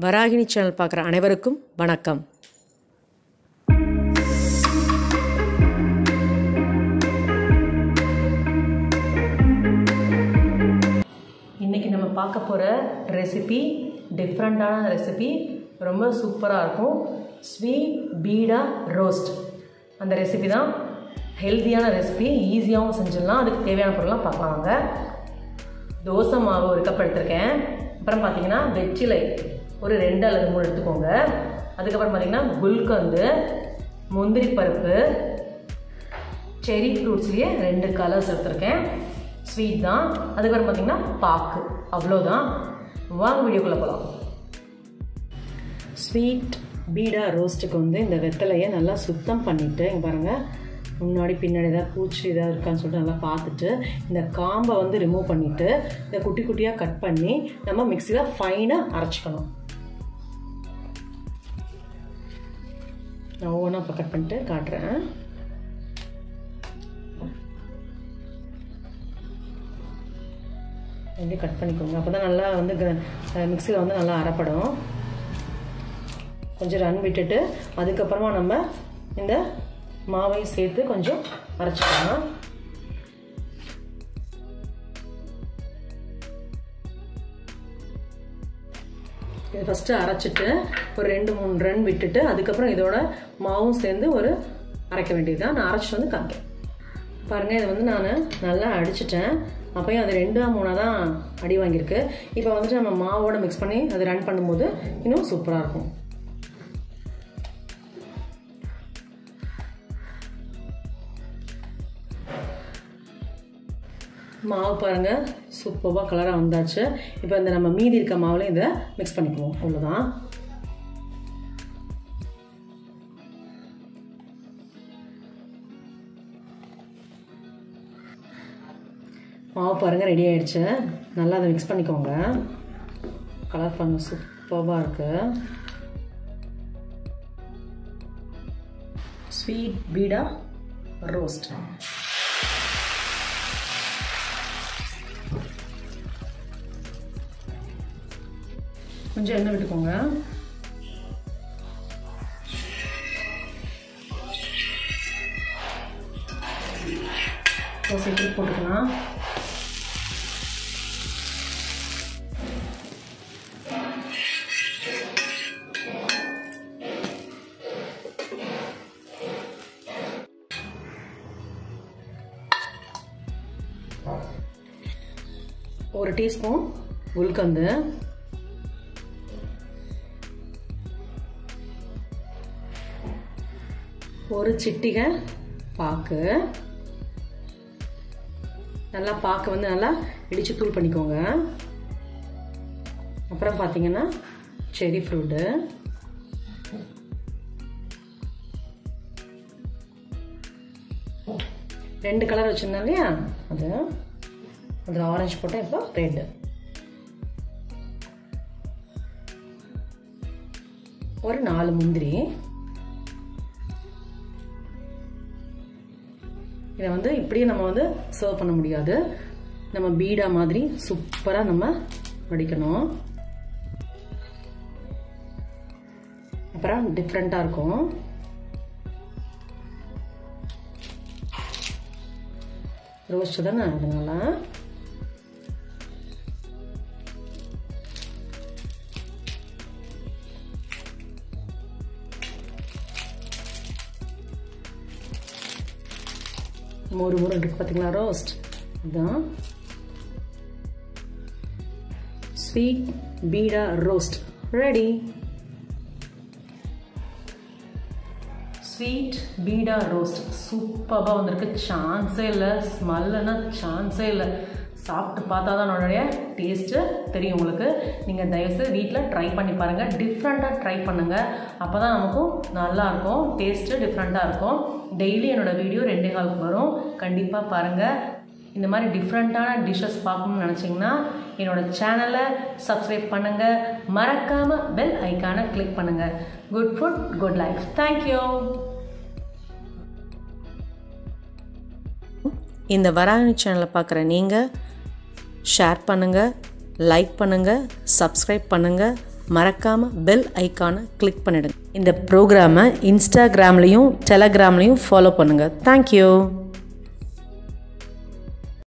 Varahini channel பார்க்குற அனைவருக்கும் வணக்கம். இன்றைக்கி நம்ம பார்க்க போகிற ரெசிபி டிஃப்ரெண்ட்டான ரெசிபி, ரொம்ப சூப்பராக இருக்கும். ஸ்வீட் பீடா ரோஸ்ட் அந்த ரெசிபி தான். ஹெல்த்தியான ரெசிபி, ஈஸியாகவும் செஞ்சிடலாம். அதுக்கு தேவையான பொருள்லாம் பார்க்கலாம் வாங்க. தோசை மாவு ஒரு கப் எடுத்துருக்கேன். அப்புறம் பார்த்திங்கன்னா வெற்றிலை ஒரு 2 அல்லது 3 எடுத்துக்கோங்க. அதுக்கப்புறம் பார்த்திங்கன்னா குல்கந்து, முந்திரி பருப்பு, செரி ஃப்ரூட்ஸ்லேயே 2 கலர்ஸ் எடுத்துருக்கேன். ஸ்வீட் தான். அதுக்கப்புறம் பார்த்திங்கன்னா பாக்கு. அவ்வளோதான். வாங்க வீடியோக்குள்ளே போகலாம். ஸ்வீட் பீடா ரோஸ்ட்டுக்கு இந்த வெத்தலையை நல்லா சுத்தம் பண்ணிவிட்டு, இங்கே பாருங்கள், முன்னாடி பின்னாடி ஏதாவது பூச்சி ஏதாவது இருக்கான்னு சொல்லிட்டு நல்லா பார்த்துட்டு இந்த காம்பை ரிமூவ் பண்ணிவிட்டு இதை குட்டி குட்டியாக கட் பண்ணி நம்ம மிக்சியில் ஃபைனாக அரைச்சிக்கணும். நான் ஒவ்வொன்றா இப்போ கட் பண்ணிட்டு காட்டுறேன். எப்படி கட் பண்ணிக்கோங்க, அப்போ தான் நல்லா மிக்சியில் நல்லா அரைப்படும். கொஞ்சம் ரன் விட்டுட்டு அதுக்கப்புறமா நம்ம இந்த மாவையும் சேர்த்து கொஞ்சம் அரைச்சிக்கலாம். இதை ஃபஸ்ட்டு அரைச்சிட்டு ஒரு 2-3 ரன் விட்டுட்டு அதுக்கப்புறம் இதோட மாவும் சேர்ந்து அரைக்க வேண்டியதுதான். நான் அரைச்சிட்டு காமிக்கிறேன் பாருங்கள். இதை நான் நல்லா அடிச்சிட்டேன். அப்போயும் அது 2-3 தான் அடி வாங்கியிருக்கு. இப்போ நம்ம மாவோட மிக்ஸ் பண்ணி அது ரன் பண்ணும்போது இன்னும் சூப்பராக இருக்கும். மாவு பாருங்கள், சூப்பராக கலராக வந்தாச்சு. இப்போ நம்ம மீதி இருக்க மாவுலையும் இதை மிக்ஸ் பண்ணிக்குவோம். அவ்வளோதான். மாவு பாருங்கள், ரெடி ஆகிடுச்சு. நல்லா அதை மிக்ஸ் பண்ணிக்கோங்க. கலர் பாருங்கள், சூப்பராக இருக்குது. ஸ்வீட் பீடா ரோஸ்ட். கொஞ்சம் எண்ணெய் விட்டுக்கோங்க. தோசைக்கு போட்டுக்கலாம். ஒரு டீஸ்பூன் குல்கந்து, ஒரு சிட்டிகை பாக்கு. நல்லா பாக்கு நல்லா இடித்து தூள் பண்ணிக்கோங்க. அப்புறம் பார்த்தீங்கன்னா செரி ஃப்ரூட்டு, ரெண்டு கலர் வச்சுருந்தேன் இல்லையா, அதில் ஆரஞ்சு போட்டேன். இப்போ ரெட்டு, ஒரு 4 முந்திரி. இதை இப்படியே நம்ம சர்வ் பண்ண முடியாது. நம்ம பீடா மாதிரி சூப்பராக நம்ம வடிக்கணும். அப்புறம் டிஃப்ரெண்ட்டாக இருக்கும். ரோஸ்ட் தானே, அதனால மொறு மொறு இருக்கு பார்த்தீங்களா ரோஸ்ட். இதுதான் ஸ்வீட் பீடா ரோஸ்ட் ரெடி. ஸ்வீட் பீடா ரோஸ்ட் சூப்பராக வந்திருக்கு. சான்ஸே இல்லை. ஸ்மெல்லுன்னா சான்ஸே இல்லை. சாப்பிட்டு பார்த்தா தான் என்னுடைய டேஸ்ட்டு தெரியும் உங்களுக்கு. நீங்கள் தயவுசெய்து வீட்டில் ட்ரை பண்ணி பாருங்கள். டிஃப்ரெண்ட்டாக ட்ரை பண்ணுங்கள். அப்போ தான் நமக்கும் நல்லாயிருக்கும். டேஸ்ட்டு டிஃப்ரெண்ட்டாக இருக்கும். டெய்லி என்னோடய வீடியோ 2:15 வரும். கண்டிப்பாக பாருங்கள். இந்த மாதிரி டிஃப்ரெண்ட்டான டிஷ்ஷஸ் பார்க்கணும்னு நினச்சிங்கன்னா என்னோடய சேனலை சப்ஸ்கிரைப் பண்ணுங்கள். மறக்காமல் பெல் ஐக்கானை கிளிக் பண்ணுங்கள். Good food good life. Thank you. இந்த வராகினி சேனலை பார்க்குற நீங்கள் ஷேர் பண்ணுங்கள், லைக் பண்ணுங்கள், சப்ஸ்கிரைப் பண்ணுங்கள், மறக்காமல் பெல் ஐக்கானை கிளிக் பண்ணிடுங்க. இந்த ப்ரோக்ராமை இன்ஸ்டாகிராம்லேயும் டெலகிராம்லேயும் ஃபாலோ பண்ணுங்கள். தேங்க்யூ.